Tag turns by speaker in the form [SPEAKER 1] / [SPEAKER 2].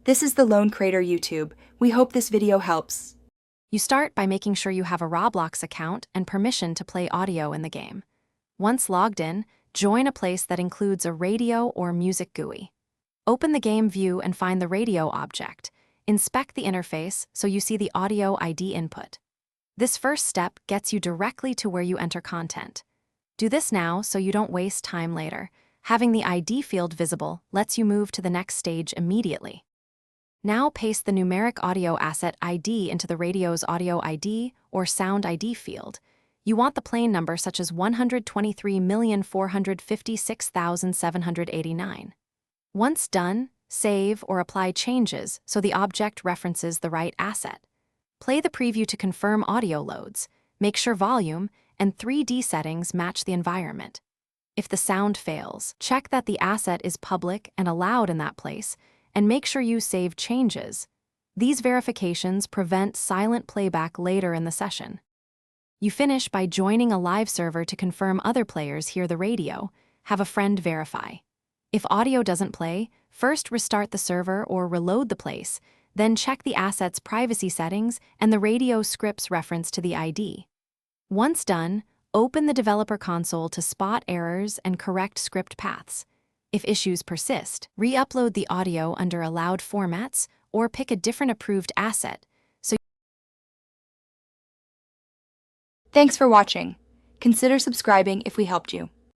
[SPEAKER 1] This is the Lone Crater YouTube. We hope this video helps.
[SPEAKER 2] You start by making sure you have a Roblox account and permission to play audio in the game. Once logged in, join a place that includes a radio or music GUI. Open the game view and find the radio object. Inspect the interface so you see the audio ID input. This first step gets you directly to where you enter content. Do this now so you don't waste time later. Having the ID field visible lets you move to the next stage immediately. Now paste the numeric audio asset ID into the radio's audio ID or sound ID field. You want the plane number such as 123,456,789. Once done, save or apply changes so the object references the right asset. Play the preview to confirm audio loads. Make sure volume and 3D settings match the environment. If the sound fails, check that the asset is public and allowed in that place, and make sure you save changes. These verifications prevent silent playback later in the session. You finish by joining a live server to confirm other players hear the radio. Have a friend verify. If audio doesn't play, first restart the server or reload the place, then check the asset's privacy settings and the radio script's reference to the ID. Once done, open the developer console to spot errors and correct script paths. If issues persist, re-upload the audio under allowed formats or pick a different approved asset.
[SPEAKER 1] Thanks for watching. Consider subscribing if we helped you.